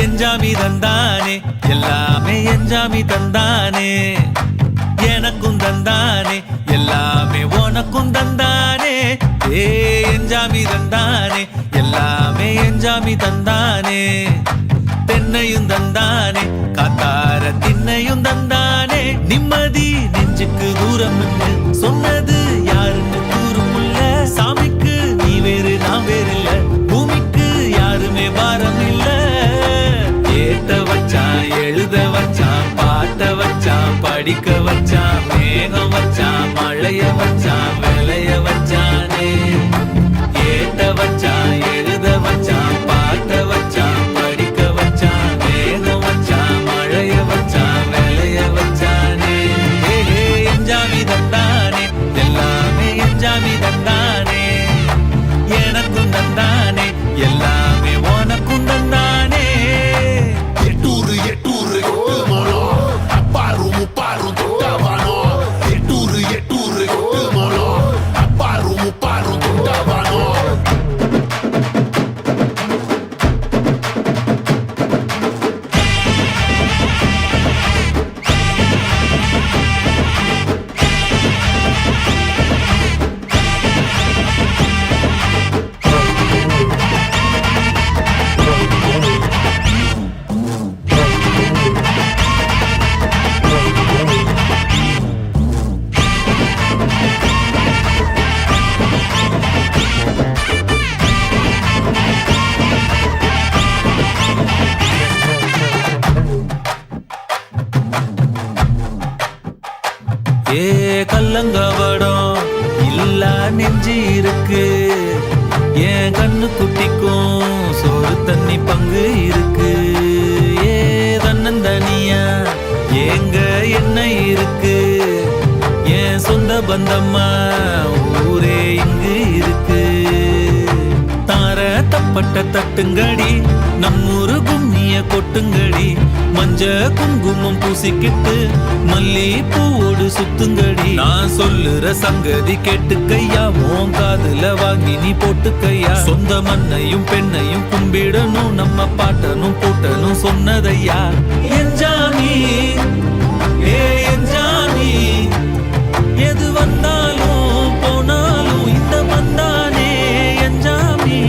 எஞ்சாமி தந்தானே எல்லாமே எஞ்சாமி தந்தானே எனக்கும் தந்தானே எல்லாமே உனக்கும் தந்தானே ஏ எஞ்சாமி தந்தானே எல்லாமே எஞ்சாமி தந்தானே தென்னையும் தந்தானே காத்தார திண்ணையும் தந்தானே நிம்மதி நெஞ்சுக்கு தூரம் சொன்னது யாருன்னு கூறுமுல்ல சாமிக்கு நீ வேறு நான் வேறு இல்ல பூமிக்கு யாருமே பாரம் இல்ல ஏத்த வச்சான் எழுத வச்சான் பாட்ட வச்சான் படிக்க வச்சான் மேகம் வச்சான் மழைய வச்சான் விளைய வச்சானே ஏத்த வச்சான் எழுத வச்சான் பாட்ட வச்சான் படிக்க வச்சான் மேகம் வச்சான் மழைய வச்சான் விளைய வச்சானே எஞ்சாமி தந்தானே எல்லாமே எஞ்சாமி தந்தானே எனக்கும் தந்தானே எல்லாமே உனக்கும் தந்தானே எட்டூரு எட்டூரு எட்டு மனம் அப்பாரும் முப்பாரும் தொட்டவானோ எட்டூரு எட்டூரு எட்டு மனம் அப்பாரும் முப்பாரும் தொட்டவானோ ஏ கல்லங்கவடம் இல்லா நெஞ்சு இருக்கு என் கண்ணு குட்டிக்கும் சோறு தண்ணி பங்கு இருக்கு ஏ தன்னந்தனியா எங்க என்ன இருக்கு என் சொந்த பந்தம்மா ஊரே இங்கு இருக்கு தார தப்பட்ட தட்டுங்கடி நம்மூரு கும்மிய கொட்டுங்கடி மஞ்ச குங்குமம் பூசிக்கிட்டு மல்லி பூவோடு சுத்துங்கடி நான் சொல்லுற சங்கதி கேட்டுக்கையா உன் காதுல வாங்கி நீ போட்டுக்கையா சொந்த மண்ணையும் பெண்ணையும் கும்பிடணும் நம்ம பாட்டனும் கூட்டனும் சொன்னதையா எஞ்சாமி ஏ எஞ்சாமி எது வந்தாலும் போனாலும் இந்த வந்தானே எஞ்சாமி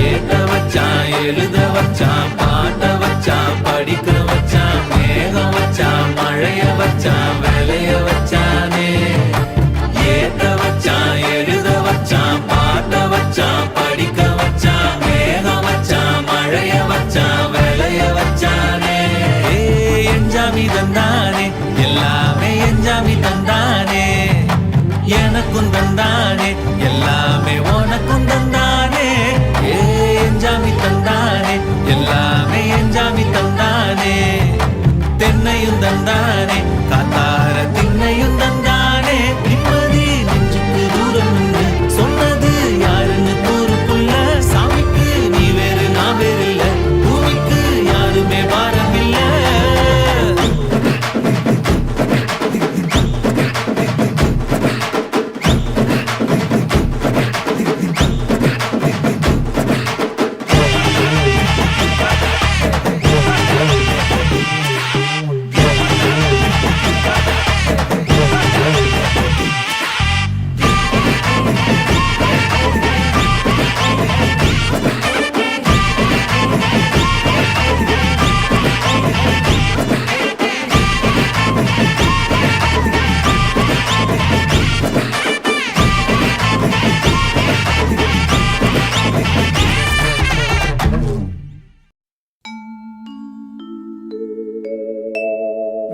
ஏத்த வச்சான் எழுத வச்சான் பாட்ட வச்சான் படிக்க வச்சான் மேகம் வச்சான் மழைய வச்சான் விளைய வச்சானே ஏத்த வச்சான் எழுத வச்சான் பாட்ட வச்சான் படிக்க வச்சான் மேகம் வச்சான் மழைய வச்சான் விளைய வச்சானே எஞ்சாமி தந்தானே எல்லாமே எஞ்சாமி தந்தானே எனக்கும் தந்தானே எல்லாமே உனக்கும் தந்தானே எஞ்சாமி தந்தானே எல்லாமே எஞ்சாமி தந்தானே தென்னையும் தந்தானே காத்தார திண்ணையும் தந்தானே நிம்மதி நெஞ்சுக்கு தூரம் சொன்னது யாருன்னு கூறுக்குள்ள சாமிக்கு நீ வேறு நான் வேறு இல்ல பூமிக்கு யாருமே பாரம் இல்ல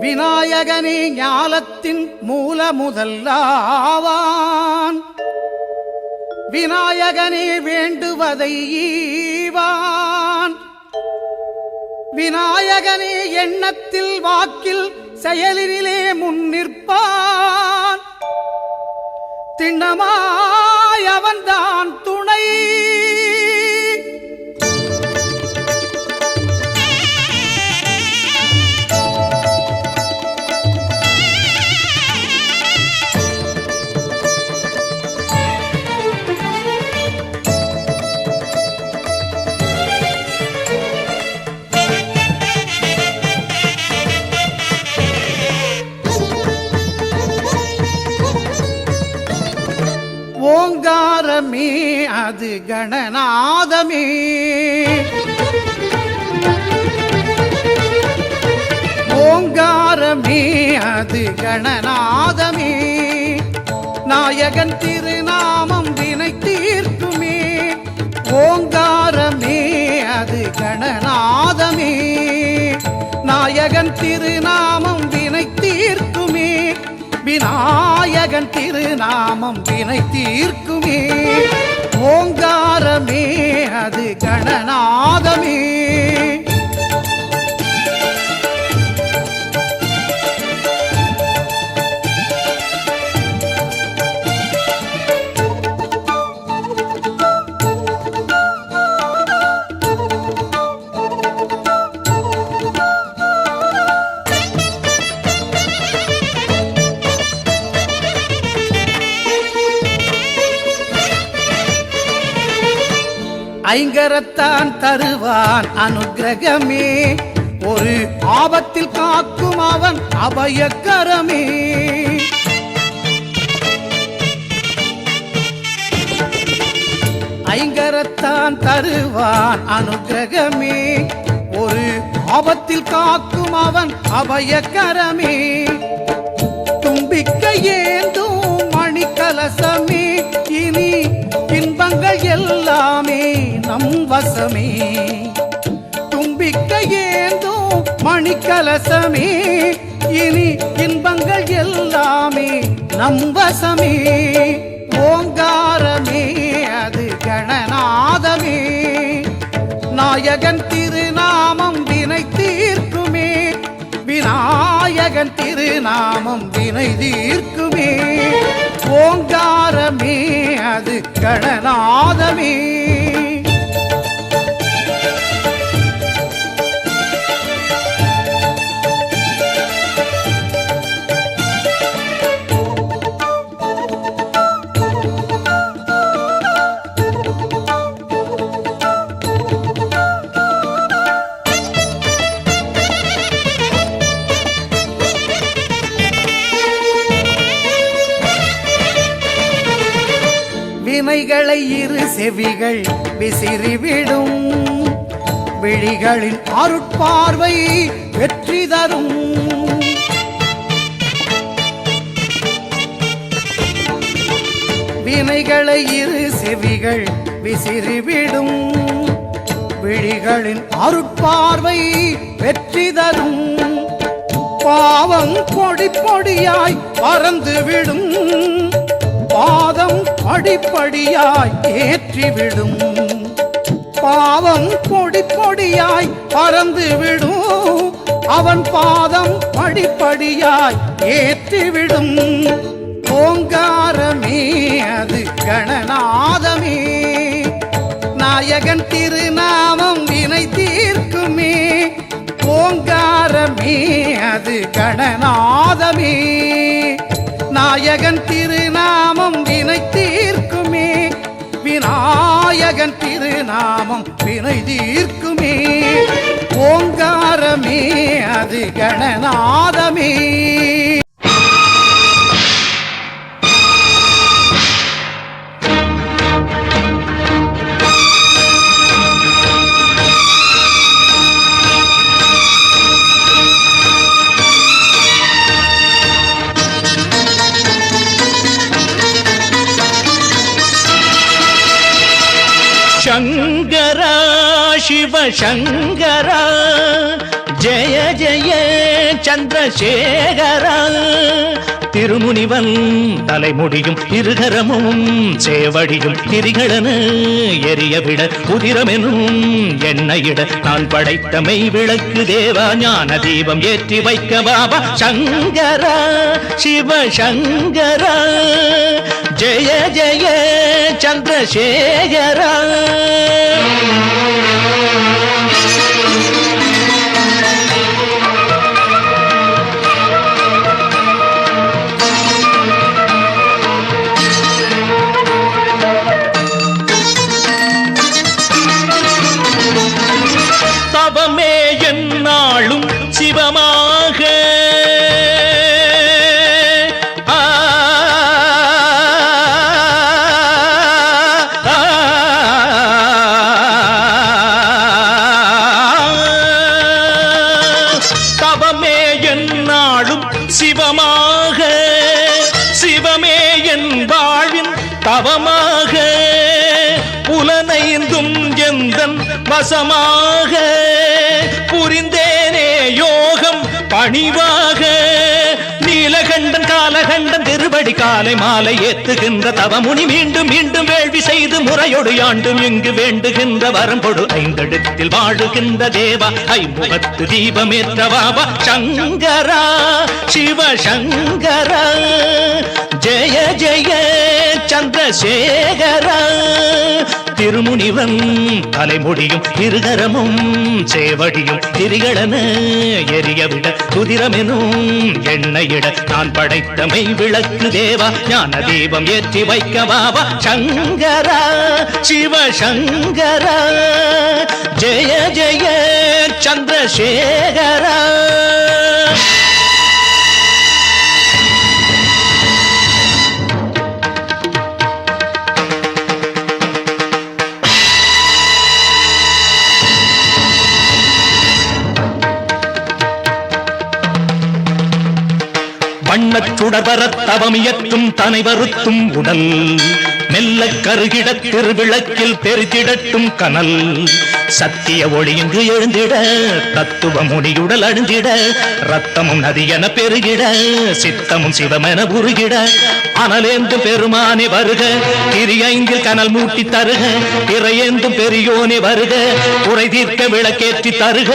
விநாயகனே ஞாலத்தின் மூல முதல்லாவான் விநாயகனே வேண்டுவதை ஈவான் விநாயகனே எண்ணத்தில் வாக்கில் செயலினிலே முன்னிற்பான் திண்ணமாய் அவன்தான் துணை கணநாதமே. ஓங்காரமே அது கணநாதமே. நாயகன் திருநாமம் வினை தீர்க்குமே. ஓங்காரமே அது கணநாதமே. நாயகன் திருநாமம் வினை தீர்க்குமே. விநாயகன் திருநாமம் வினை தீர்க்குமே. ஓங்காரமே அது கணநாதமே. ஐங்கரத்தான் தருவான் அனுக்கிரகமே. ஒரு ஆபத்தில் காக்கும் அவன் அபயக்கரமே. ஐங்கரத்தான் தருவான் அனுக்கிரகமே. ஒரு ஆபத்தில் காக்கும் அவன் அபயக்கரமே. தும்பிக்கை ஏந்தும் மணிக்கலசமே. இனி இன்பங்கள் எல்லாமே நம் வசமே. தும்பிக்கை ஏந்தும் மணிக்கலசமே. இனி இன்பங்கள் எல்லாமே நம் வசமே. ஓங்காரமே அது கணநாதமே. நாயகன் திருநாமம் வினை தீர்க்குமே. விநாயகன் திருநாமம் வினை தீர்க்குமே. ஓங்காரமே அது கணநாதமே. வினைகளை இரு செவிகள் விசிறிவிடும். விழிகளின் அருட்பார்வை வெற்றி தரும். வினைகளை இரு செவிகள் விசிறிவிடும். விழிகளின் அருட்பார்வை வெற்றி தரும். பாவம் பொடி பொடியாய் பறந்துவிடும். பாதம் படிப்படியாய் ஏற்றிவிடும். பாவம் பொடி பொடியாய் பறந்துவிடும். அவன் பாதம் படிப்படியாய் ஏற்றிவிடும். ஓங்காரமே அது கணநாதமே. நாயகன் திருநாமம் வினை தீர்க்குமே. ஓங்காரமே அது கணநாதமே. நாயகன் திருநாமம் வினை தீர்க்குமே. விநாயகன் திருநாமம் வினை தீர்க்குமே. ஓங்காரமே அது கணநாதமே. शंकरा शिव शंकरा जय जय चंद्रशेखरा திருமுனிவன் தலைமுடியும் இருகரமும் சேவடியும் திரிகளனு எரியவிட உதிரமெனும் எண்ணெயிட நான் படைத்த மெய் விளக்கு தேவா ஞான தீபம் ஏற்றி வைக்க பாபா சங்கரா சிவ சங்கரா ஜெய ஜெய சந்திரசேகரா சிவமாக பணிவாக நீலகண்டன் காலகண்டன் திருவடி காலை மாலை ஏத்துகின்ற தவமுனி மீண்டும் மீண்டும் வேள்வி செய்து முறையொடு ஆண்டும் இங்கு வேண்டுகின்ற வரம்பொடு ஐந்தெழுத்தில் வாழுகின்ற தேவா ஐமுகத்து தீபமேற்றவாவா சங்கரா சிவ சங்கரா ஜெய ஜெய சந்திரசேகரா திருமுனிவன் தலைமுடியும் இருகரமும் சேவடியும் திரிகளன எரியவிட குதிரமெனும் எண்ணெயிட நான் படைத்த மெய் விளக்கு தேவா ஞான தீபம் ஏற்றி வைக்கவாவா சங்கரா சிவ சங்கரா ஜெய ஜெய சந்திரசேகரா வண்ணச்சுடர்வரத் தவமியற்றும் தனை வருத்தும் உடல் மெல்ல கருகிட திருவிளக்கில் பெருகிடட்டும் கனல் சத்திய ஒளி இங்கு எழுந்திட தத்துவ முடியுடல் அழிஞ்சிட ரத்தமும் நதியென பெருகிட சித்தமும் சிவமென உருகிட அனலேந்தும் பெருமானே வருக திரியைந்தில் கனல் மூட்டி தருக இறையேந்தும் பெரியோனே வருக குறை தீர்க்க விளக்கேற்றி தருக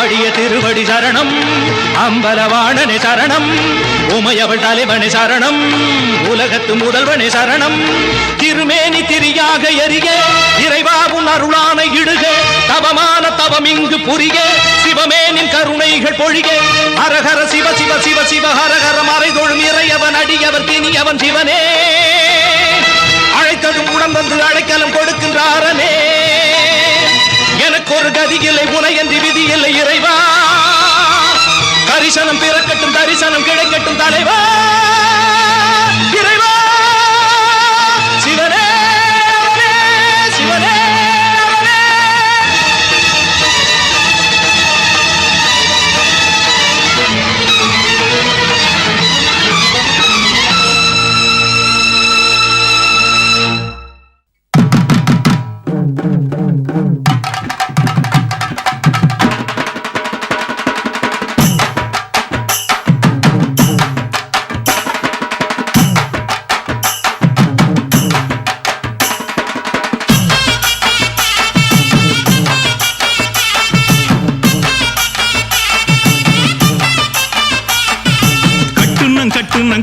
ஆடிய திருவடி சரணம் அம்பலவாணனே சரணம் உமையவள் தலைவனே சரணம் உலகத்து முதல்வனே சரணம் திருமேனி திரியாக எரிய இறைவாவும் அருளான இடுக தவமான தவம் இங்கு புரிக சிவமேனின் கருணைகள் பொழிக ஹரஹர சிவ சிவ சிவ சிவ ஹரஹர மறைதொழும் இறையவன் அடியவர் தினியவன் சிவனே அழைத்ததும் உடன் வந்து அழைக்கலம் கொடுக்கின்றாரனே எனக்கு ஒரு கதி இல்லை உனையன்றி விதி இல்லை இறைவா கரிசனம் பிறக்கட்டும் தரிசனம் கிடைக்கட்டும் தலைவா இறைவா சிவனே சிவனே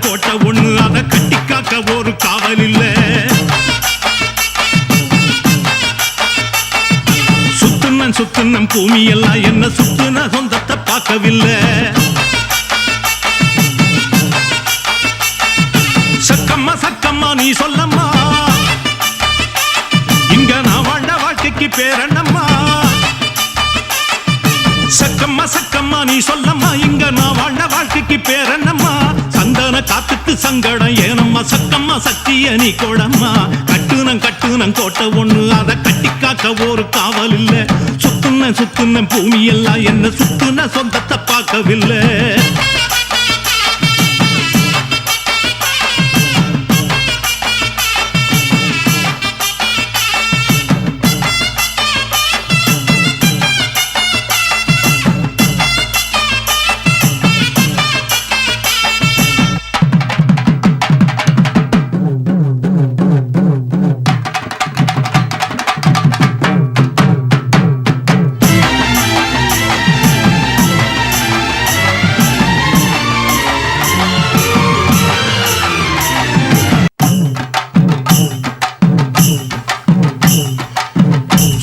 கோட்டை ஒண்ணு அத கட்டி காக்க ஒரு காவல் இல்ல சுத்துனம் பூமி எல்லாம் என்ன சுத்துன சொந்தத்தை பார்க்கவில்லை சக்கம்மா சக்கம்மா நீ சொல்லம்மா இங்க நான் வாழ்ந்த வாழ்க்கைக்கு பேரண்ணம்மா சக்கம்மா சக்கம்மா நீ சொல்லம்மா இங்க நான் வாழ்ந்த வாழ்க்கைக்கு பேரண்ணம்மா சந்தன காத்துக்கு சங்கடம் ஏனம்மா சக்கம்மா சக்திய நீ கோடம்மா கட்டுனம் கோட்டை ஒண்ணு அத கட்டி காக்க ஒரு காவல் இல்ல சுத்துன பூமி எல்லாம் என்ன சுத்துன சொந்தத்தை பார்க்கவில்லை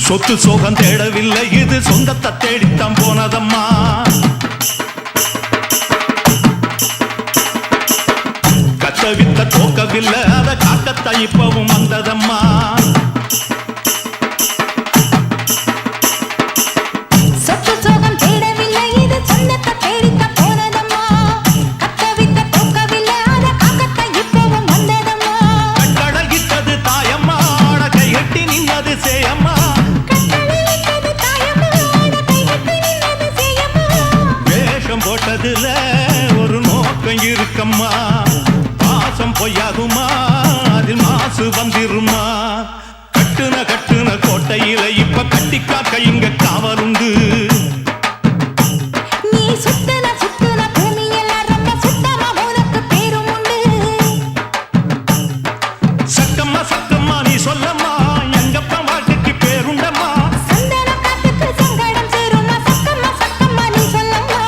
சொத்து சோகம் தேடவில்லை இது சொந்தத்தை தேடித்தான் போனதம்மா கத்தவித்த தோக்கவில்லை அத காக்கத்தை இப்பவும் வந்ததம்மா ஒரு நோக்கம் இருக்கம்மா பாசம் பொய்யாகுமா அதில் மாசு காசு வந்திருமா கட்டுன கோட்டையில இப்ப கட்டி காக்க இங்க காவலுண்டு நீ சுத்தன பூமியெல்லாம் ரொம்ப சுத்தமா உனக்கு பேரும் உண்டு சக்கம்மா நீ சொல்லம்மா எங்கப்பா வாழ்க்கைக்கு பேருண்டம்மா சந்தன காத்துக்கு சங்கடம் சேருமா சக்கம்மா நீ சொல்லம்மா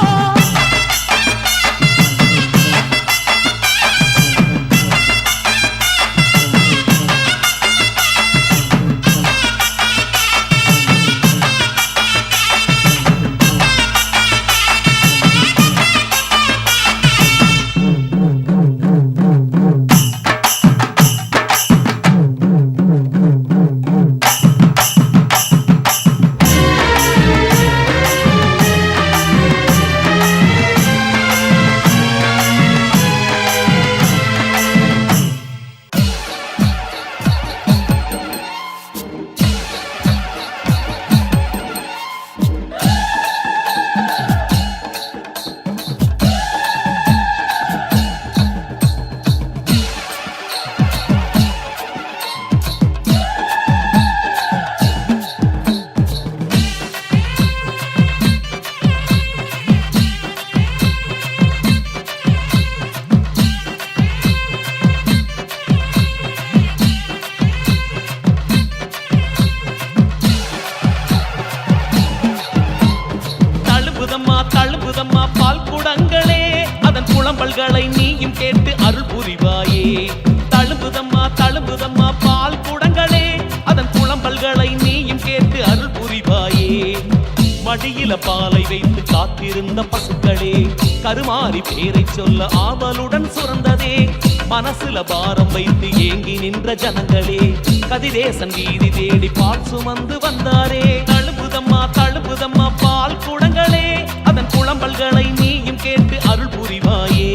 தழும்புதம்மா பால் குடங்களே அதன் புலம்பல்களை நீயும் கேட்டு அருள் புரிவாயே தழும்புதம்மா பால் குடங்களே அதன் புலம்பல்களை நீயும் கேட்டு அருள் புரிவாயே மடியில பாலை வைத்து காத்திருந்த பசுக்களே கருமாறி பேரை சொல்ல ஆவலுடன் சுரந்ததே மனசுல பாரம் வைத்து ஏங்கி நின்ற ஜனங்களே கதிரேசன் வீதி தேடி பால் சுமந்து வந்தாரே தழும்புதம்மா பால் குடங்களே அதன் புலம்பல்களை நீயும் கேட்டு அருள் புரிவாயே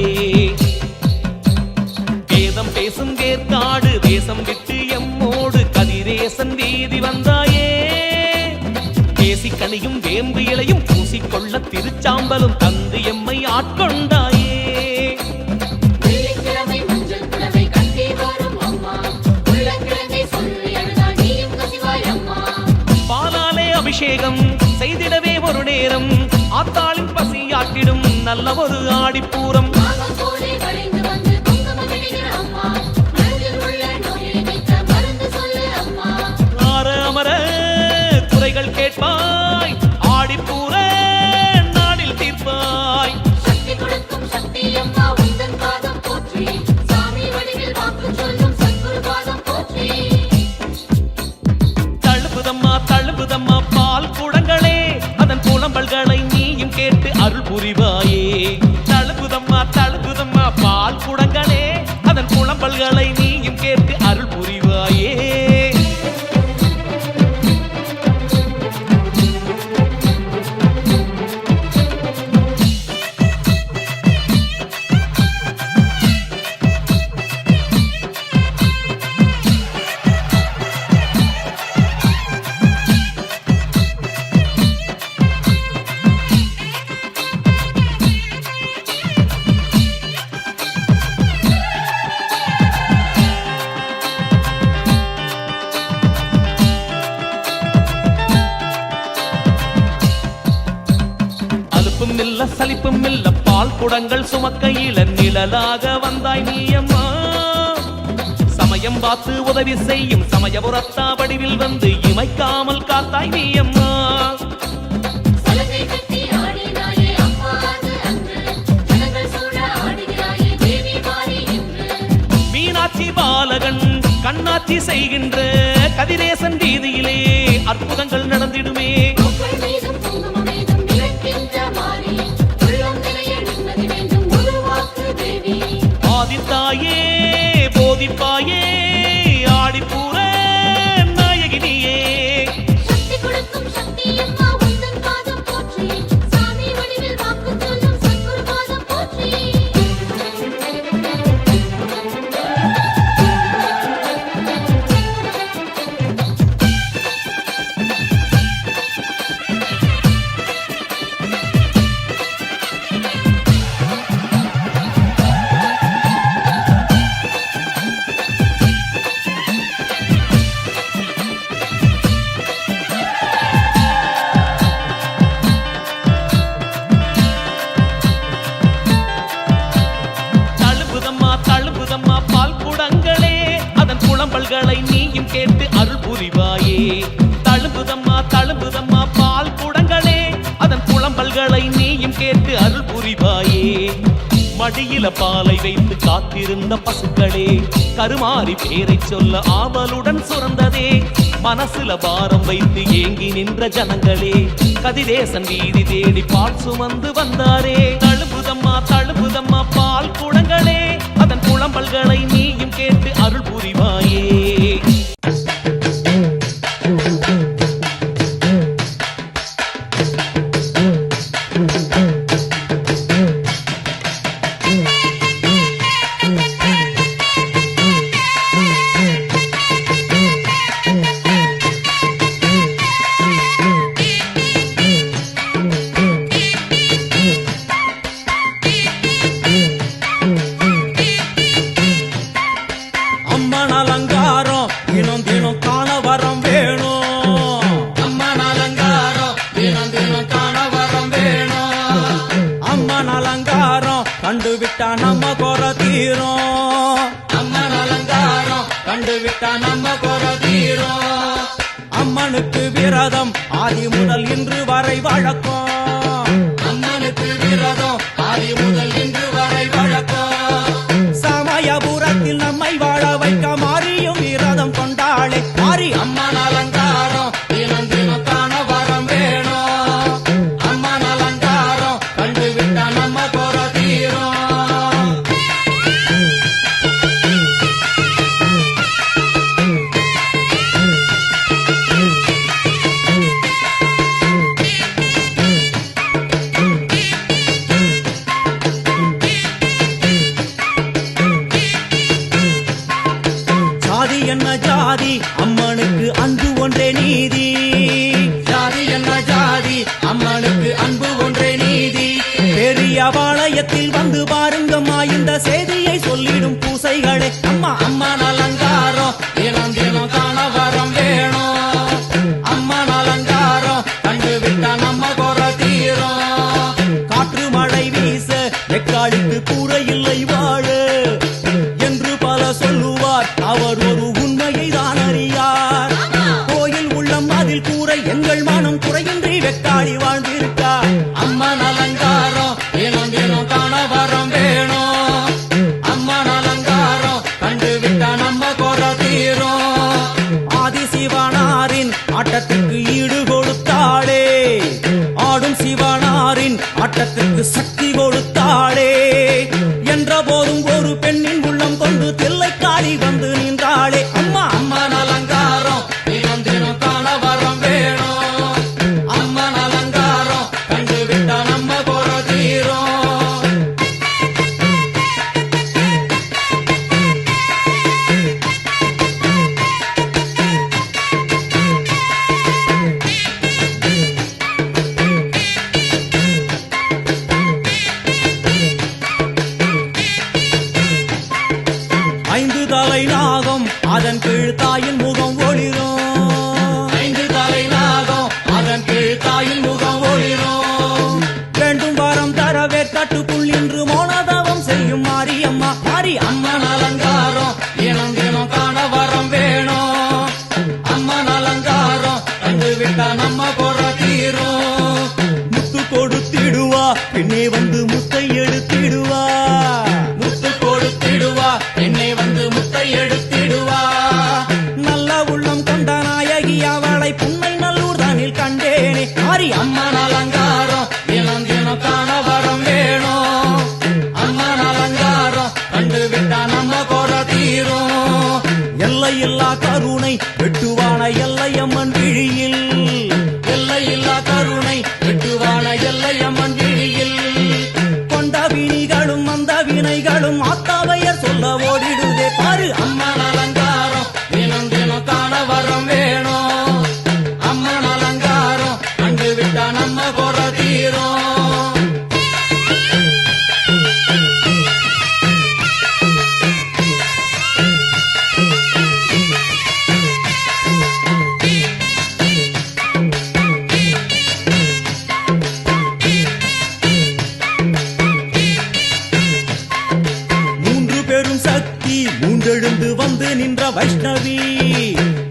வேதம் பேசும் வேர்க்காடு தேசம் விட்டு எம்மோடு கதிரேசன் வீதி வந்தாயே பேசிக்கனியும் வேம்பு இலையும் பூசிக்கொள்ள திருச்சாம்பலும் தந்து எம்மை ஆட்கொண்டாயே வெள்ளிக்கிழமை மஞ்சள் புடவை கட்டி வரும் அம்மா உள்ளக்கிழங்கை சொல்லி அழுதா நீயும் கசிவாய் அம்மா பாலாலே அபிஷேகம் செய்திடவே ஒரு நேரம் ஆத்தாளின் பசியாட்டிடும் நல்ல ஒரு ஆடிப்பூரம் பாவம் போலே வளைந்து வந்து குங்குமம் இடுகிற அம்மா மனதில் உள்ள நோயை வைத்த மருந்து சொல்லு அம்மா ஆற அமர குறைகள் கேட்பாய் ஆடிப்பூர நாடில் தீர்ப்பாய் சக்தி கொடுக்கும் சக்தி அம்மா உந்தன் பாதம் போற்றி சாமி வடிவில் வாக்கு சொல்லும் சத்குரு பாதம் போற்றி தழும்புதம்மா பால் குடங்களே அதன் புலம்பல்களை நீயும் கேட்டு அருள் புரிவாயே தழும்புதம்மா பால் குடங்களே அதன் புலம்பல்களை நீயும் கேட்டு அருள் புரிவாயே சலிப்பும் இல்ல பால் குடங்கள் சுமக்கையில நிழலாக வந்தாய் நீயம்மா சமயம் பார்த்து உதவி செய்யும் சமயபுரத்தா வடிவில் வந்து இமைக்காமல் காத்தாய் நீயம்மா சலகை கட்டி ஆடினாயே அம்மா அது அன்று ஜனங்கள் சூழ ஆடுகிறாயே தேவி மாறி என்று மீனாட்சி பாலகன் கண்ணாட்சி செய்கின்ற கதிரேசன் வீதியிலே அற்புதங்கள் நடந்திடுமே உங்கள் மீதும் குங்குமம் மீதும் நிலைக்கின்ற மாறி உள்ளம் நிறைய நிம்மதி வேண்டும் உருவாக்கு தேவி ஆதித்தாயே போதிப்பாயே ஆடிப்பூர நாயகினியே சக்தி கொடுக்கும் சக்தி அம்மா உந்தன் பாதம் போற்றி சாமி வடிவில் வாக்கு சொல்லும் சத்குரு பாதம் போற்றி பல்களை நீயும் கேட்டு அருள் புரிவாயே மடியில பாலை வைத்து காத்திருந்த பசுக்களே கருமாறி பேரை சொல்ல ஆவலுடன் சுரந்ததே மனசுல பாரம் வைத்து ஏங்கி நின்ற ஜனங்களே கதிரேசன் வீதி தேடி பால் சுமந்து வந்தாரே தழுபுதம்மா பால் குடங்களே அதன் புலம்பல்களை நீயும் கேட்டு அருள் புரிவாயே கண்டுவிட்டா நம்ம குறை தீரும் அம்மன் அலங்காரம் கண்டுவிட்டா நம்ம குறை தீரும் அம்மனுக்கு விரதம் ஆதி முதல் இன்று வரை வழக்கம் அம்மனுக்கு விரதம் ஆதி முதல் இன்று வரை வழக்கம் சமயபுரத்தில் நம்மை வாழ வைக்க மாறியும் விரதம் கொண்டாளே மாறி அம்மன் அலங்காரம் தினம் தினம் காண வரம் வேணும் அம்மன் அலங்காரம் கண்டுவிட்டா நம்ம குறை தீரும் என்ன ஜாதி அம்மனுக்கு அன்பு ஒன்றே நீதி ஜாதி என்ன ஜாதி அம்மனுக்கு அன்பு ஒன்றே நீதி பெரிய பாளையத்தில் வந்து பாருங்கம்மா இந்த செய்தியை சொல்லிடும் பூசைகளே அம்மா அம்மன் அலங்காரம் தினம் தினம் காண வரம் வேணும் அம்மன் அலங்காரம் கண்டுவிட்டா நம்ம குறை தீரும் காற்று மழை வீச வெக்காளிக்கு கூரை இல்லை வாழ என்று பல சொல்லுவார் அவர் ஒரு உண்மையை தான் அறியார் கோயில் உள்ளம் அதில் கூரை எங்கள் மனம் குறையின்றி வெக்காளி வாழ்ந்திருக்கார் அம்மன் அலங்காரம் தினம் தினம் காண வரம் வேணும் அம்மன் அலங்காரம் கண்டுவிட்டா நம்ம குறை தீரும் ஆதி சிவனாரின் ஆட்டத்துக்கு ஈடு கொடுத்தாளே ஆடும் சிவனாரின் ஆட்டத்துக்கு சக்தி கொடுத்தாளே என்ற போதும் ஒரு பெண்ணின் உள்ளம் கொண்டு தில்லைக்காளி வந்து நின்றாளே அம்மா அம்மன் அலங்காரம் தினம் தினம் காண வரம் வேணும் அம்மன் அலங்காரம் கண்டுவிட்டா நம்ம குறை தீரும் ஐந்து தலை நாகம் அதன் கீழ் தாயின் முகம் ஒளிரும் ஐந்து தலை நாகம் அதன் கீழ் தாயின் முகம் ஒளிரும் வேண்டும் வரம் தரவே கட்டுக்குள் இன்று மோனதவம் செய்யும் மாரியம்மா மாரி அம்மன் அலங்காரம் தினம் தினம் காண வரம் வேணும் அம்மன் அலங்காரம் கண்டுவிட்டா நம்ம குறை தீரும் முத்து கொடுத்திடுவா பின்னே வந்து முத்தை எடுத்திடுவா முத்து கொடுத்திடுவா என்னை வந்து முத்தை எடுத்திடுவா நல்ல உள்ளம் கொண்ட நாயகி அவளை புன்னை நல்லூர் தானில் கண்டேனே மாறி அம்மன் அலங்காரம் தினம் தினம் காண வரம் வேணும் அம்மன் அலங்காரம் கண்டுவிட்டா நம்ம குறை தீரும் எல்லையில்லா கருணை வெட்டுவான எல்லையம்மன் விழியில் எல்லையில்லா கருணை வெட்டுவான எல்லையம்மன் விழியில் கொண்ட வினிகளும் அந்த வினைகளும் ஆத்தாவையர் சொல்ல ஓடிடுதே பாரு அம்மன் அலங்காரம் தினம் தினம் காண வரம் வேணும் அம்மன் அலங்காரம் கண்டுவிட்டா நம்ம குறை தீரும் மூன்று பெரும் சக்தி மூன்றெழுந்து வந்து நின்ற வைஷ்ணவி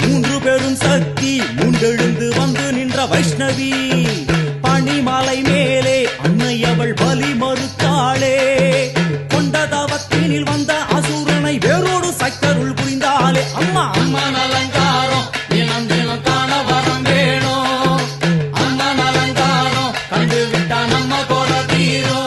மூன்று பெரும் சக்தி மூன்றெழுந்து வந்து நின்ற வைஷ்ணவி பனி மலை மேலே அன்னை அவள் பலி மறுத்தாளே கொண்ட தவத்தினில் வந்த அசுரனை வேரோடு சக்கருள் புரிந்தாளே அம்மா அம்மன் அலங்காரம் தினம் தினம் காண வரம் வேணும் அம்மன் அலங்காரம் கண்டு விட்டா நம்ம கூட தீரும்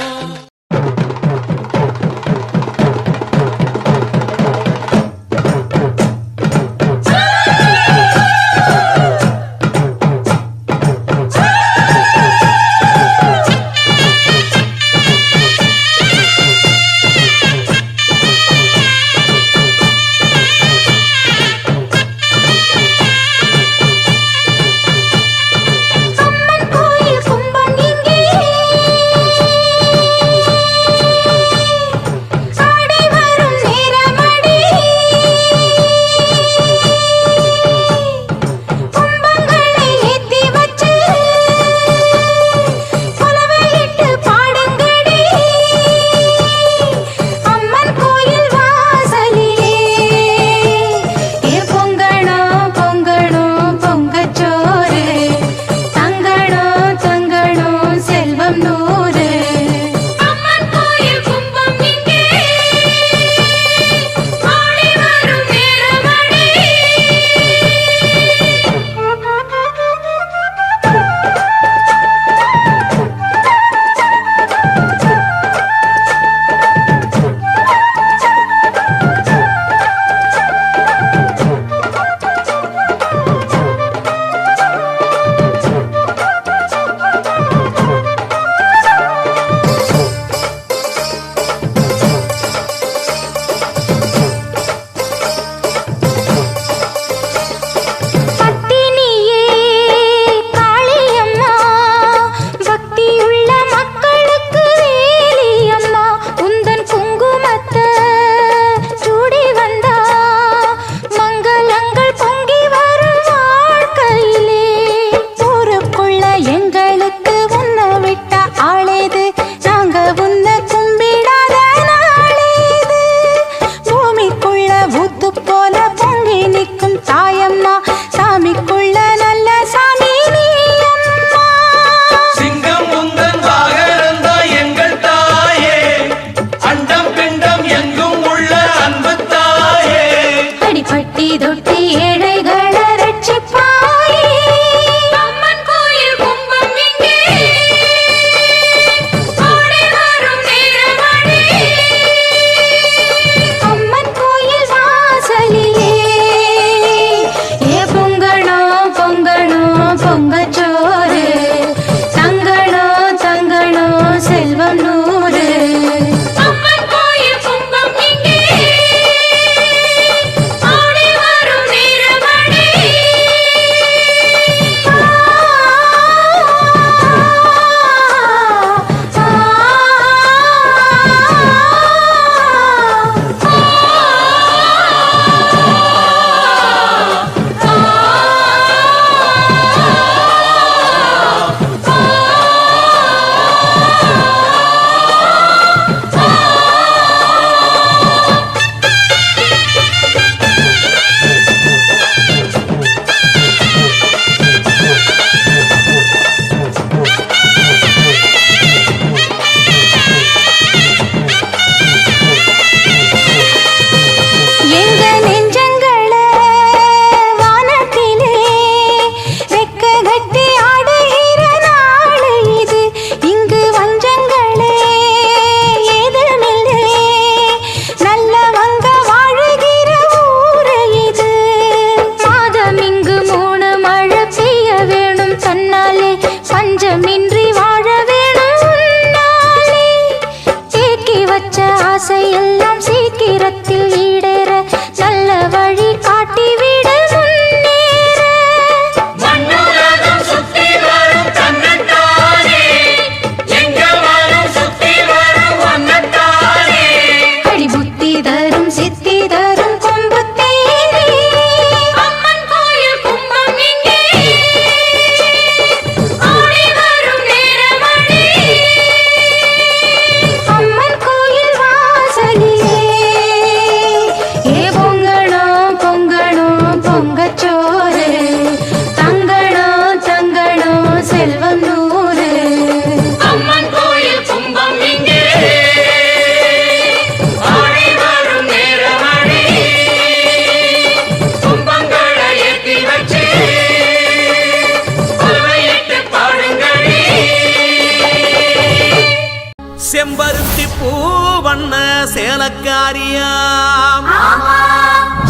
செஞ்சலக்காரியாம்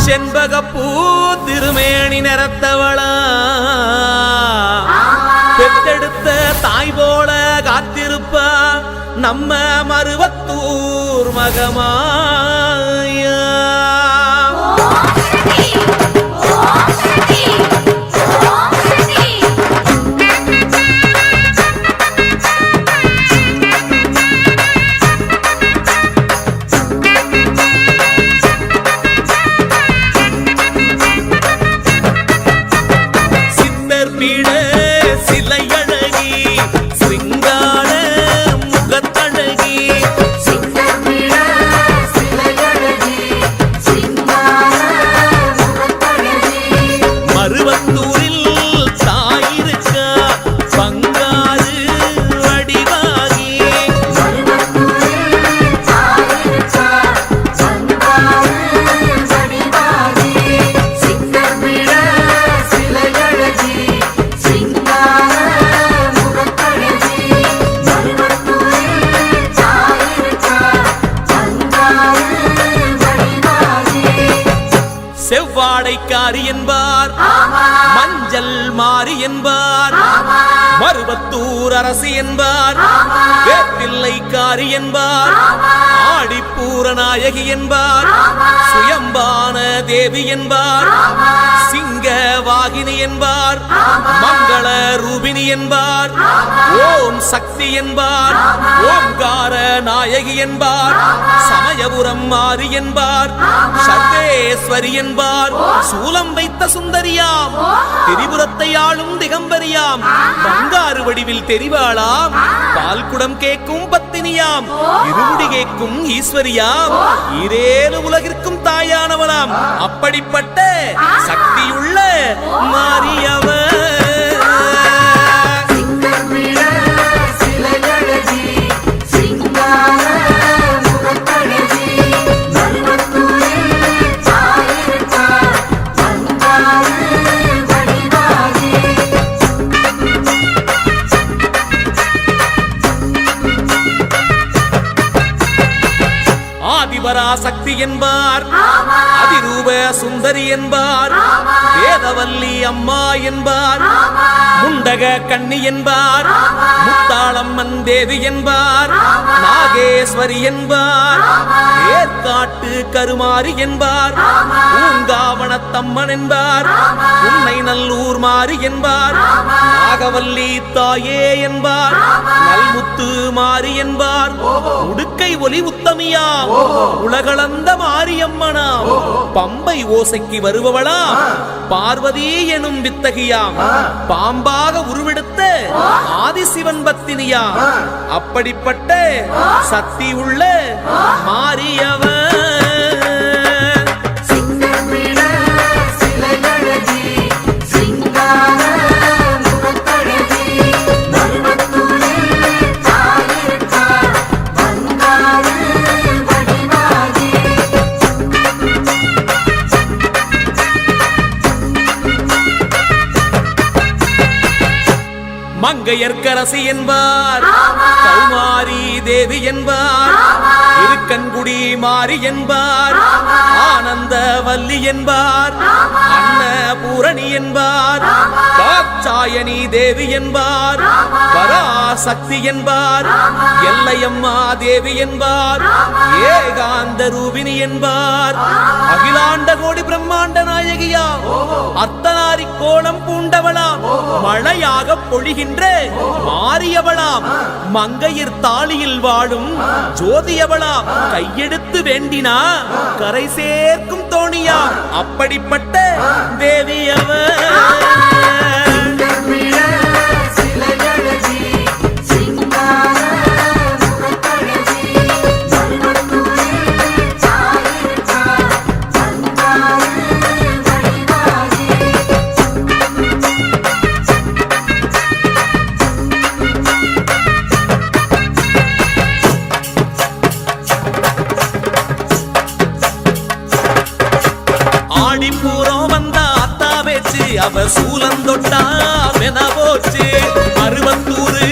செண்பகப்பூ திருமேனி நிறத்தவளா பெத்தெடுத்த தாய் போல காத்திருப்பா நம்ம மருவத்தூர் மகமாயா செவ்வாடைக்காரி என்பார் மஞ்சள் மாறி என்பார் மருவத்தூர் அரசி என்பார் வேப்பிள்ளைக்காரி என்பார் ஆடிப்பூர நாயகி என்பார் சுயம்பான தேவி என்பார் சிங்க வாகினி என்பார் மங்கள ரூபினி என்பார் ஓம் சக்தி என்பார் ஓம்கார நாயகி என்பார் சமயபுரம் மாறி என்பார் சர்வேஸ்வரி என்பார் சூலம் வைத்த சுந்தரியாம் திரிபுரத்தை ஆளும் திகம்பரியாம் பங்காறு வடிவில் தெரிவாளாம் பால்குடம் கேட்கும் பத்தினியாம் இருமுடி கேட்கும் ஈஸ்வரியாம் இரேழு உலகிற்கும் தாயானவளாம் அப்படிப்பட்ட சக்தியுள்ள மாரியவர் ஆதிபராசக்தி என்பார் அதிரூப சுந்தரி என்பார் வேதவல்லி அம்மா என்பார் முண்டக கண்ணி என்பார் முத்தாளம்மன் தேவி என்பார் நாகேஸ்வரி என்பார் ஏற்காட்டு கருமாரி என்பார் பூங்காவனத்தம்மன் என்பார் உன்னை நல்லூர் மாறி என்பார் நாகவல்லி தாயே என்பார் நல்முத்து மாறி என்பார் உடுக்கை ஒலி உத்தமியா உலகளந்த மாரியம்மனாம் பம்பை ஓசைக்கு வருபவளாம் பார்வதி எனும் வித்தகியாம் பாம்பாக உருவெடுத்த ஆதிசிவன் பத்தினியாம் அப்படிப்பட்ட சக்தி உள்ள மாரியவன் மங்கையர்க்கரசி என்பார் கௌமாரி தேவி என்பார் இருக்கன்குடி மாறி என்பார் ஆனந்த வல்லி என்பார் அன்னபூரணி என்பார் காச்சாயனி தேவி என்பார் பராசக்தி என்பார் எல்லையம்மா தேவி என்பார் ஏகாந்த ரூபினி என்பார் அகிலாண்ட கோடி பிரம்மாண்ட நாயகியா அர்த்தநாரி கோலம் பூண்டவளாம் மழையாக பொழிகின்ற மாரியவளாம் மங்கையர் தாளியில் வாழும் ஜோதியவளாம் கையெடுத்து வேண்டினா கரை சேர்க்கும் தோணியா அப்படிப்பட்ட தேவியவர் ஆடிப்பூரம் வந்த அத்தா பேச்சு அவ சூலந்தொட்டா வென போச்சு அருவத்தூரு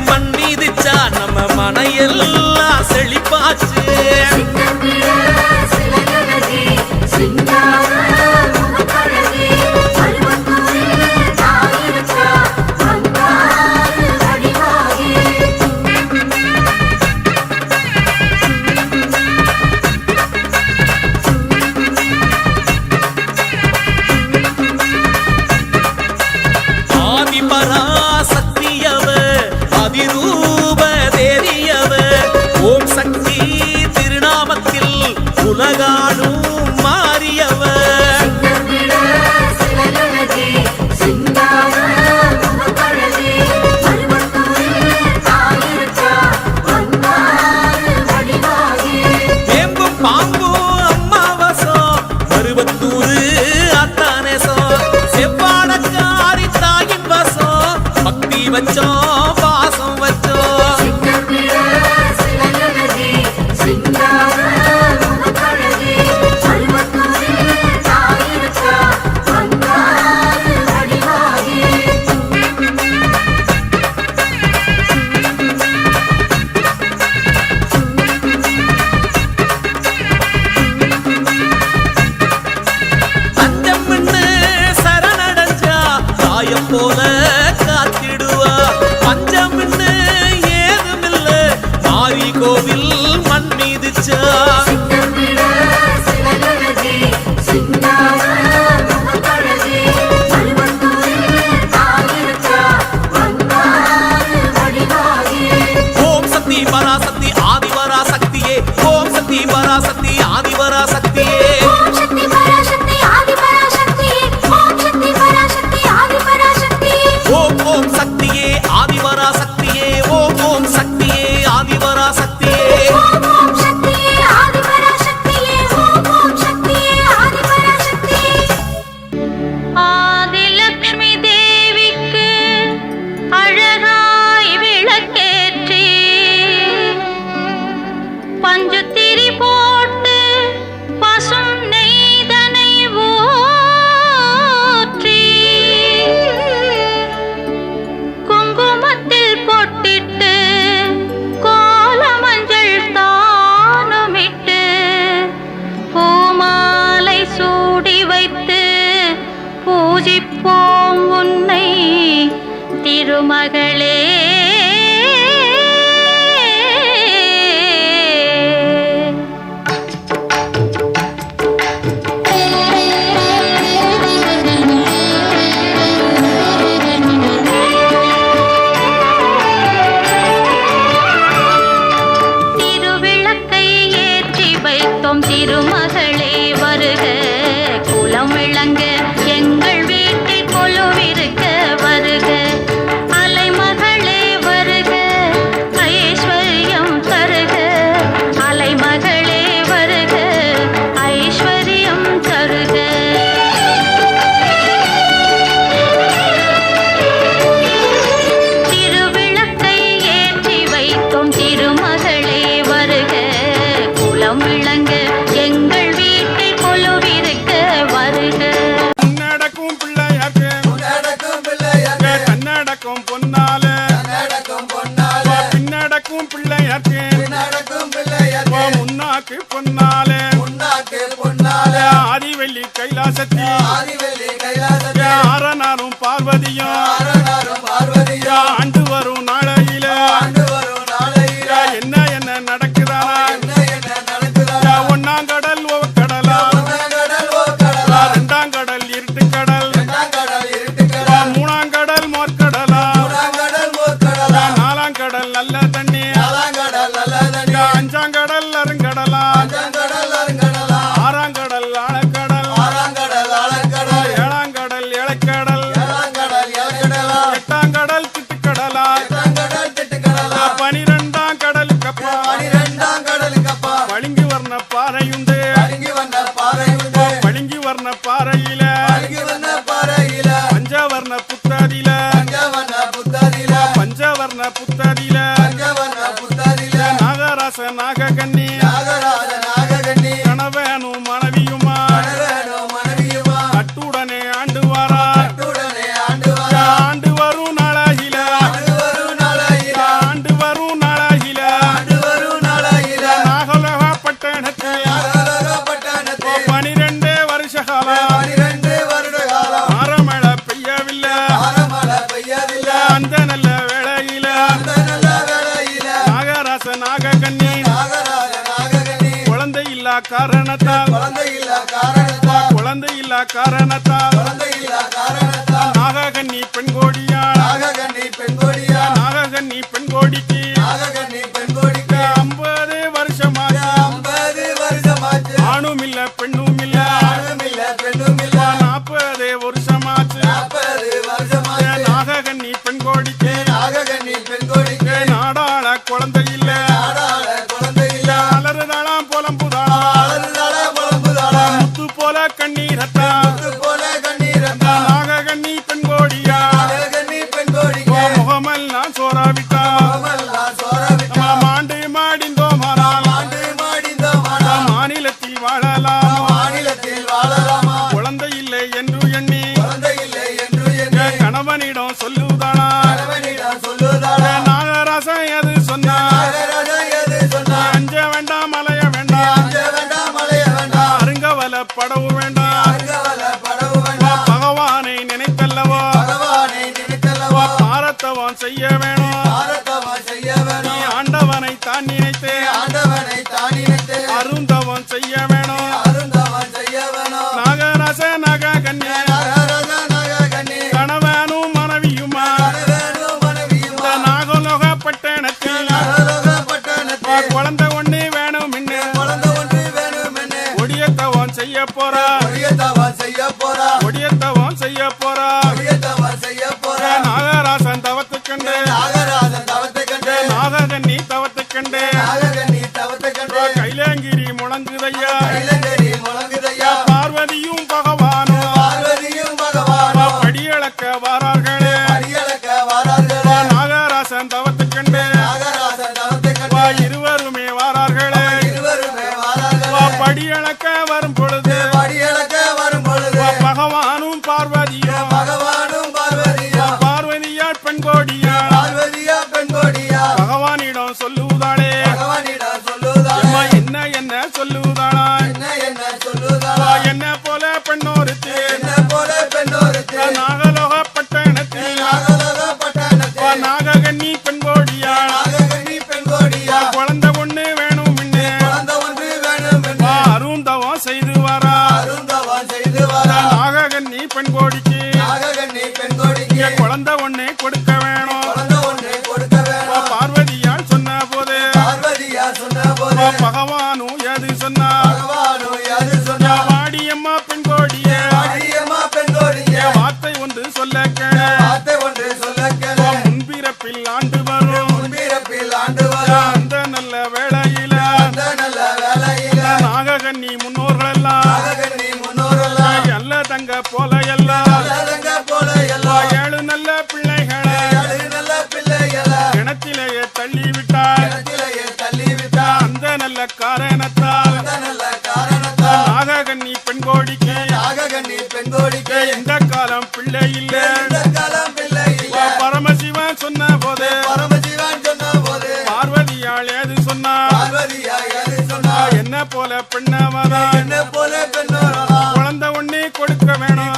மண் மீதிச்சா நம்ம மனையெல்லாம் செழிப்பாச்சு அர்ச்சிப்போம் உன்னை திருமகளே. திருவிளக்கை ஏற்றி வைத்தோம் திருமகளே வருக, குலம் விளங்க எங்கள் வீட்டில் கொலுவிருக்க வருக. அலைமகளே வருக, ஐஸ்வர்யம் தருக. அலைமகளே வருக, ஐஸ்வர்யம் தருக. திருவிளக்கை ஏற்றி வைத்தோம் திருமகளே வருக, குலம் விளங்க எங்கள் வீட்டில் கொலுவிருக்க வருக. நடக்கும் பிள்ளையார்க்கு கண்ணடக்கும் பொன்னால பின்னடக்கும் பிள்ளையார்க்கு முன்னாக்கு பொன்னால ஆதிவெள்ளி கைலாசத்தில் ஆரனாரும் பார்வதியும் ஆண்டு வரும் நாளையில என்ன என்ன நடக்குதா ஒன்னாம் கடல் கடலா ரெண்டாம் கடல் இருட்டு கடல் மூணாம் கடல் மோர்க்கடலா நாலாம் கடல் நல்ல தண்ணி அஞ்சாம் கடல் அருங்கடலா ஆறாம் கடல் ஆழக்கடல் ஏழாம் கடல் இளக்கடல் எட்டாம் கடல் திட்டுக்கடலா 12ஆம் கடல் கப்பா பளிங்கு வர்ண பாறையுண்டு பளிங்கு வர்ண பாறையில பஞ்சவர்ண புத்தாதில பஞ்சவர்ண புத்தாதில நாகராச நாககன்னி கணவனும் மனைவியுமா கட்டுடனே ஆண்டு வாரா ஆண்டு வரும் நாளாகில ஆண்டு வரும் நாளாகில நாகலோக பட்டணத்தில் 12 வருஷ காலம் மரமழை பெய்யவில்லை அந்த நல்ல வேளையில நாகராச நாககன்னி குழந்தை இல்லா காரணத்தால் குழந்தை இல்லா காரணத்தால் நாககன்னி பெண் கோடியாள் நாககன்னி பெண் கோடிக்கு 50 வருஷமாச்சு ஆணும் இல்ல பெண்ணும் இல்ல 40 வருஷமாச்சு நாககன்னி பெண் கோடிக்கு நாடாள குழந்தை இல்ல அலறுதாளாம் புலம்புதாளாம் முத்து போல கண்ணீரத்தா நாககன்னி பெண் கோடியா முகமல் நான் சோறாவிட்டா மாண்டு மாடிந்தோமானால் மாநிலத்தில் வாழலாமா குழந்தை இல்லை என்று எண்ணி கணவனிடம் சொல்லுதானா நாகராசன் எது சொன்னா அஞ்ச வேண்டாம் மலைய வேண்டாம் அருங்கவல படவு வேண்டாம் பகவானை நினைத்தல்லவோ பாரத்தவன் செய்ய வேணும் நீ ஆண்டவனை தான் நினைத்தே அருந்தவன் செய்ய வேணும் நாகராச நாககன்னி கணவனும் மனைவியுமா இந்த நாகலோக பட்டணத்தில் குழந்தை ஒண்ணு வேணும் ஒடியத்தவன் செய்ய போறா ஒடியத்தவன் செய்ய போறா நாகராசன் தவத்துக்கண்டு நாககன்னி தவத்துக்கண்டு கைலாங்கிரி முழங்குதையா பார்வதியும் பகவானும் படியளக்க வாரார்களே நாகராசன் தவத்துக்கண்டு இருவருமே வாரார்களே படியளக்க வரும் பொழுது பகவானும் பார்வதியும் பார்வதியார் பெண் கோடியா பகவானிடம் சொல்லுவதாளே என்ன சொல்லுவதாளா என்ன போல பெண்ணோருக்கு நாககன்னி பெண் கோடிக்கு குழந்தை ஒண்ணு கொடுக்க வேணும் பார்வதியால் சொன்ன போது பகவானும் எது சொன்னா வாடியம்மா பெண் கோடிய வார்த்தை ஒன்று சொல்ல கேள முன்பிறப்பில் ஆண்டு வரும் அந்த நல்ல வேளையில நாககன்னி முன்னோர்கள் எல்லாம் எல்ல தங்க போல எல்லாம் 7 நல்ல பிள்ளைகளை கிணத்திலேயே தள்ளிவிட்டார் அந்த நல்ல காரணத்தால் நாககன்னி பெண் கோடிக்கு இந்த காலம் பிள்ளை இல்லை பரமசிவன் சொன்ன போது பார்வதியால் ஏது சொன்னார் என்ன போல பெண்ணவதான் குழந்தை ஒண்ணு கொடுக்க வேணும்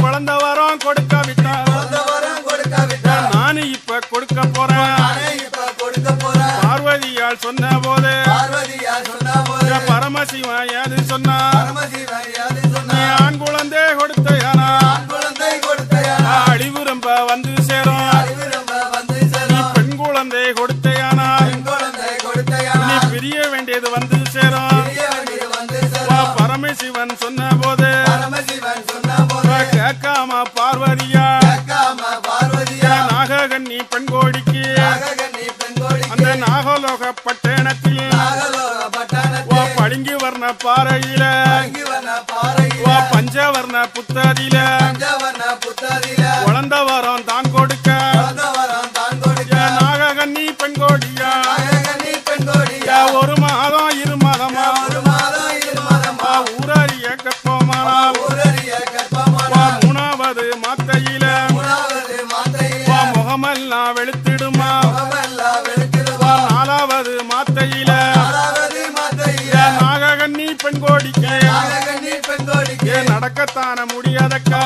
குழந்தை வரம் கொடுக்காவிட்டார் நானு இப்ப கொடுக்க போறேன் பார்வதியால் சொன்ன போது பரமசிவன் ஏது சொன்னார் ஆண் குழந்தை கொடுத்தையானா அழிவு ரொம்ப வந்து சேரும் பெண் குழந்தை கொடுத்தையானா நீ பிரிய வேண்டியது வந்து சேரும் பரமசிவன் சொன்ன போது கேட்காம பார்வதியா நாககன்னி பெண் கோடிக்கு அந்த நாகலோக பட்டணத்தில் பளிங்கு வர்ண பாறையில பஞ்சவர்ண புத்தரில குழந்த வரம் தான் கொடுக்க நாககன்னி பெண் கோடியா 1 மாதம் 2 மாதமா ஊரறிய கற்பமானால் 3வது மாத்தையில முகமெல்லாம் வெளுத்திடுமா 4வது மாத்தையில நாககன்னி பெண் கோடிக்கு நடக்கத்தான முடியாதக்கா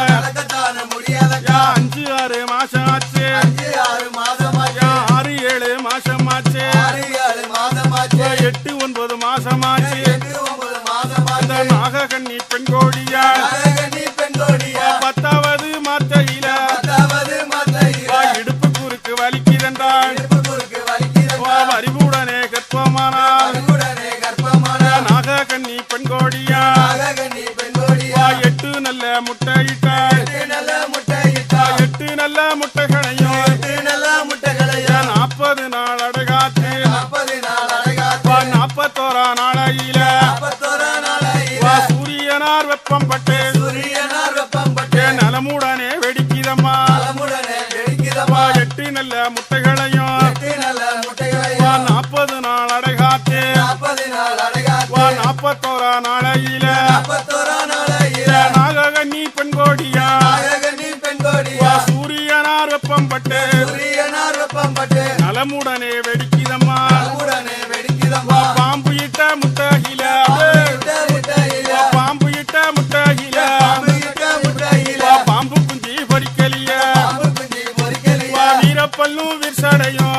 5-6 மாசம் ஆச்சு 6-7 மாசம் ஆச்சு 8-9 மாசம் ஆச்சு அந்த நாககன்னி பெண் கோடியா 10வது மாத்தையில இடுப்பு குறுக்கு வலிக்குதென்றால் அறிவுடனே கற்பமானால் நாககன்னி பெண் கோடியா 8 நல்ல முட்டையிட்டாள் 8 நல்ல முட்டைகளையும் 40 நாள் அடகாத்து 41 நாளையில சூரியனார் வெப்பம் பட்டு நலமுடனே வெடிக்கிறம்மா 8 நல்ல முட்டைகளையும் 40 நாள் அடைகாத்து 41 நாளையில நாககன்னி பெண் கோடியா சூரியனார் வெப்பம் பட்டு நலமுடனே வெடிக்கிறம்மா பாம்பு இட்ட முட்டையில பாம்பு இட்ட முட்டையில பாம்பு குஞ்சி பொறிக்கலிய வீரப்பல்லும் விரிசடையும்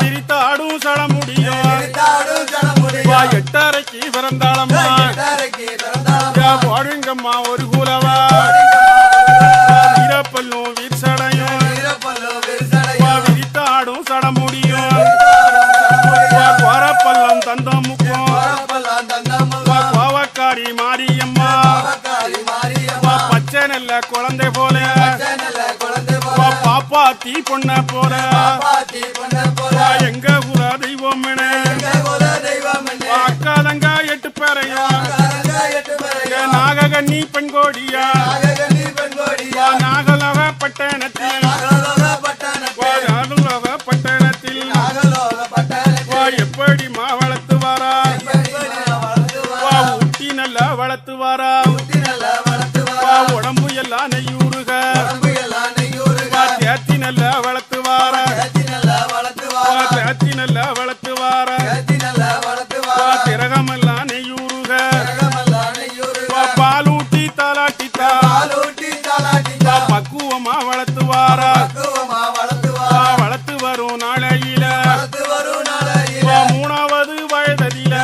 விரித்தாடும் சட முடியும் 8:30க்கு பிறந்தாளம்மா போடுங்கம்மா ஒரு கூலவா வீரப்பல்லும் விரிசடையும் விரித்தாடும் சட முடியும் கோரப்பல்லம் தந்தம் முக்கும் கோவக்காரி மாரியம்மா பச்சை நல்ல குழந்தை போல பாப்பாத்தி பொண்ண போல எங்க குல தெய்வம் அக்கா தங்க 8 பேரையும் நாககன்னி பெண் கோடியா நாகலோக பட்டணத்தில் எப்படி வளர்த்து வாரா ஊட்டி நல்லா வளர்த்து வாரா உடம்பு எல்லாம் நெய்யூருக தேத்தி நல்லா வளர்த்து வாரா தேத்தி நல்லா வளர்த்து வாரா திரகமெல்லாம் நெய்யூருக பாலூட்டி தாலாட்டித்தா பக்குவமா வளர்த்து வாரா வளர்த்து வரும் நாளையில 3வது வயதில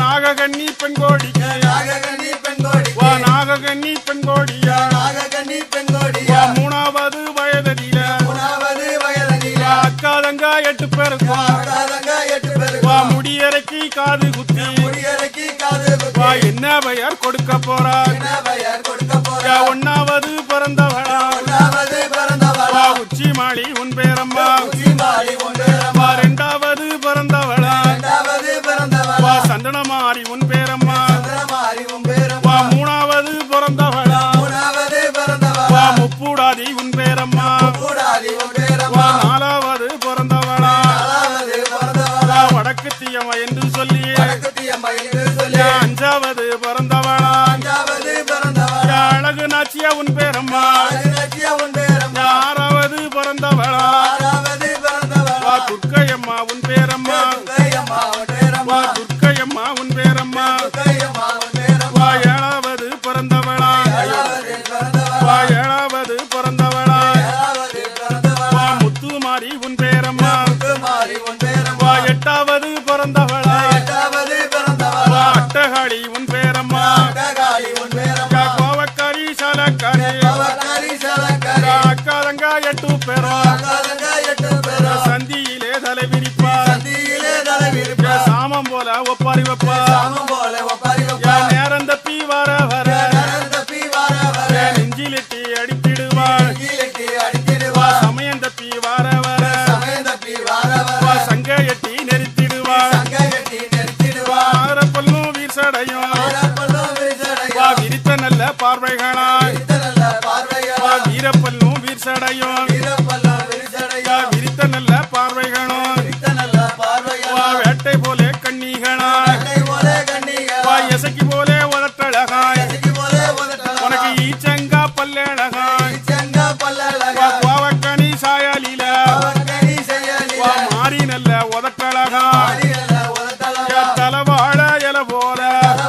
நாககன்னி பெண்கோடிக்கு நாககன்னி பெண்கோடிக்கு வா நாககன்னி பெண்கோடியா நாககன்னி பெண்கோடியா வா மூணாவது வயதில மூணாவது வயதில அக்காதங்க 8 பேருக்கும் அக்காதங்க 8 பேருக்கு வா முடியறைக்கு காது குத்தி முடியறைக்கு காது குத்தி வா என்ன பெயர் கொடுக்க போறா என்ன பெயர் கொடுக்க போறா ஒன்னாவது பிறந்தவளா ஒன்னாவது பிறந்தவளா வா உச்சி மாளி உன் பேரம்மா உச்சிமாளி உன் பேரம்மா வா ரெண்டாவது பிறந்தவளா இரண்டாவது பிறந்தவளா வா சந்தனமாரி உன் பேரம்மா சந்திரமாரி உன் பேரம்மா வா மூணாவது பிறந்தவளா மூணாவது பிறந்தவளா வா முப்பூடாதி உன் பேரம்மா கூடாதி உன் வா பேரம்மா நாலாவது பிறந்தவளா நாலாவது பிறந்தவளா வா வடக்கு தீயம்மா என்று சொல்லி வடக்குத்தியம்மா என்று சொல்லி அஞ்சாவது பிறந்தவளா அஞ்சாவது பிறந்தவளா அழகு நாச்சியா உன் பேரம்மா அழகுநாச்சியா உன் பேரம்மா ஆறாவது பிறந்தவளா ஆறாவது பிறந்தவளா வா துர்க்கையம்மா உன் பேரம்மா துர்க்கையம்மா உன் பேரம்மா வா துர்க்கையம்மா உன் பேரம்மா துர்க்கையம்மா உன் பேரம்மா வா ஏழாவது பிறந்தவளா ஏழாவது பிறந்தவளா வா ஏழாவது பிறந்தவளா ஏழாவது பிறந்தவளா வா முத்துமாரி உன் பேரம்மா முத்துமாரி உன் பேரம்மா வா எட்டாவது பிறந்தவளா எட்டாவது பிறந்தவளா வா அட்டகாளி உன் பேரம்மா அட்டகாளி உன் பேரம்மா கோவக்காரி சாலக்காரி அவக்காரி சலக்காரி அக்காதங்க 8 பேரும் அக்காதங்க 8 பேரும் சந்தியிலே தலை விரிப்பா சந்தியிலே தலைவிரிப்பா சாமம் போல ஒப்பாரி வைப்பா சாமம் போல ஒப்பாரி வைப்பா நேரம் தப்பி வர வர நரன் தப்பி வார வர நெஞ்சிலிட்டி அடித்திடுவா கீழட்டி அடித்திடுவா சமயம் தப்பி வர வர சமயம் தப்பி வார வர சங்க எட்டி நெரித்திடுவா சங்க கட்டி நிறுத்திடுவா ஆரப்பல்லும் வீசடையும் ஆரப்பல்லும் விரிசடையா வா விரித்த நல்ல பார்வைகளா நல்ல பார்வையா வா வீரப்பல்லும் வீர்சடையும் வீரப்பல்லும் விரிசடையா வா விரித்த நல்ல பார்வைகளும் நல்ல பார்வையா வா வேட்டை போல கண்ணிகளா கண்ணை போல கண்ணியா வா எசைக்கு போல உதட்டழகாய் எதுக்கு போல உதட்டழகா உனக்கு ஈச்சங்கா பல்லழகாய் செங்கா பல்லழகா வா கோவக்கனி சாயலில அவக்கணி செயலி வா மாறி நல்ல உதட்டழகாய் நல்ல உதட்டழகா தலவாழ இல போல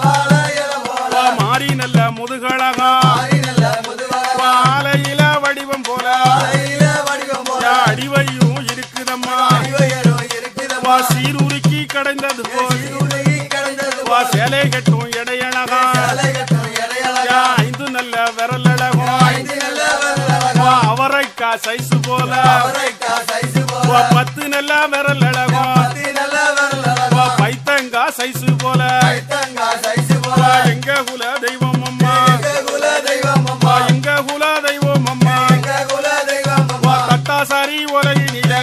வாழ இல போல வா மாறி நல்ல முதுகழகா நல்ல முதுவழகா வா ஆலையில வடிவம் போல கையில வடிவம் போல அடிவையும் இருக்குதம்மா அறிவையரோ இருக்குதம்மா வா சீரூரிக்கு கடைந்தது போல் உலகி கடந்தது வா சேலை கட்டும் இடையழகா கட்டும் இடையழகா 5 நல்ல விரலழகும் நல்ல வரலழகா வா அவரைக்கா சைசு போல அவரைக்கா சைஸ் போல வா 10 நல்ல விரலழகும் நல்ல வரலழகா வா பைத்தங்கா சைசு போல தங்கா சைஸ் போல வா எங்க குல தெய்வம் அம்மா குல தெய்வம் வா அம்மா எங்க குல தெய்வம் அம்மா குல தெய்வம் வா அம்மா தட்டாசாரி உலகினில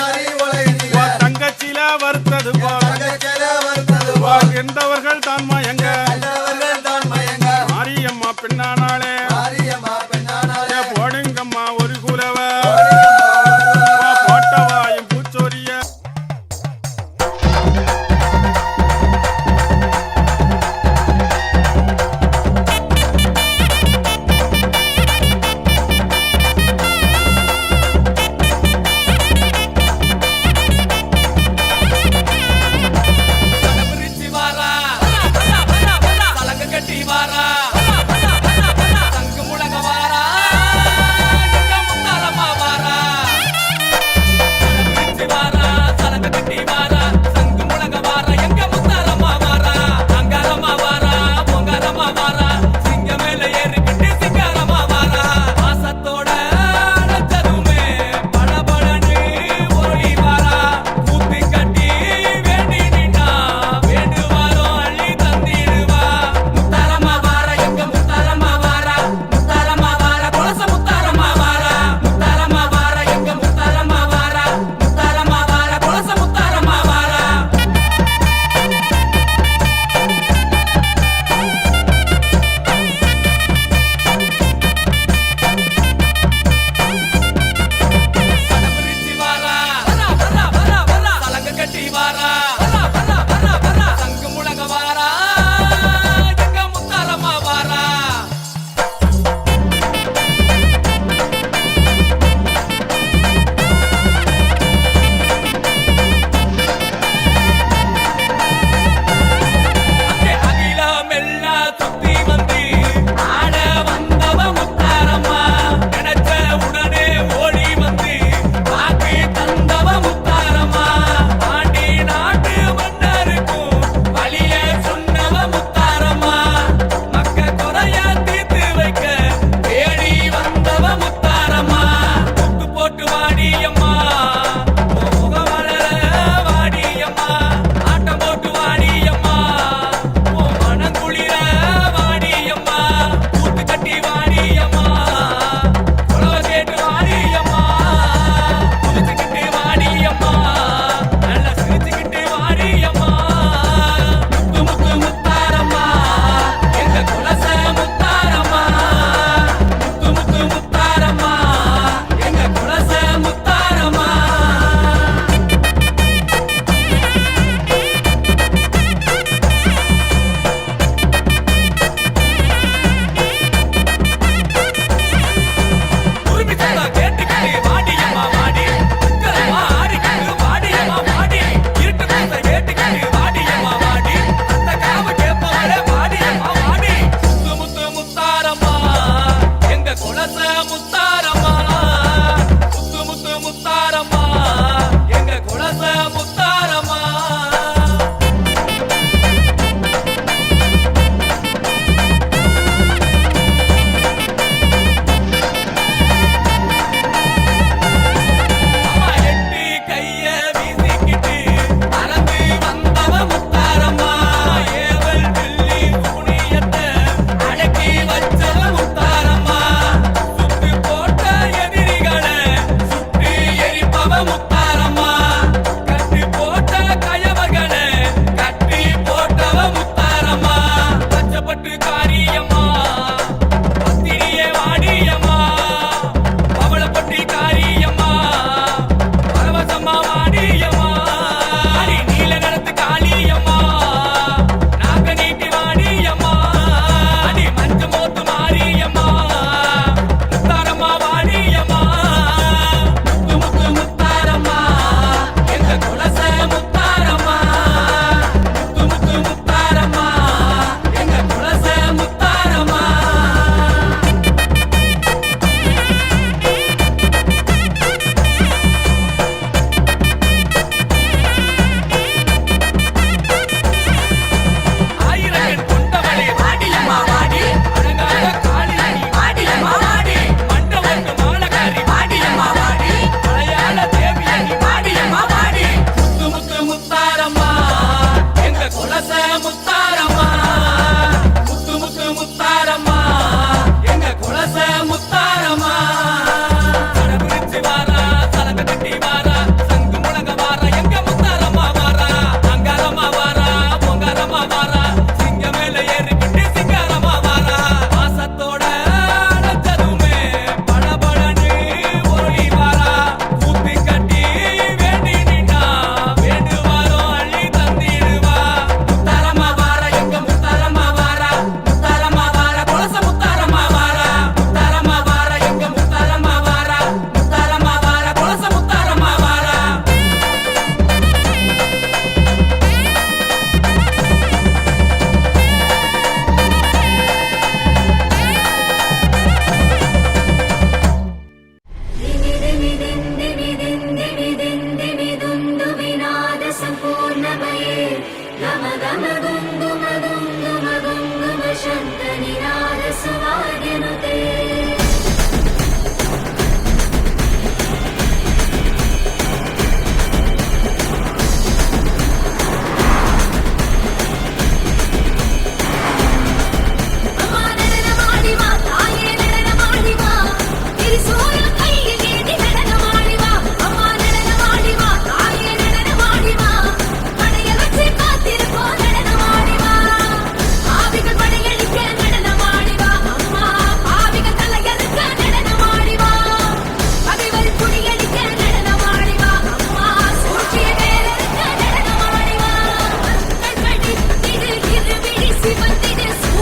சரி உலகினில வா தங்கச்சில வருத்தது போல தங்கச்சல வந்தது வா எந்தவர்கள் தான் மயங்க போலவர்கள் தான் மயங்க மாரியம்மா பின்னானாளே மாரியம்மா பெண்ணானாலே போடுங்கம்மா ஒரு குலவ வா போட்டவாயும் பூச்சோரிய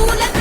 மூல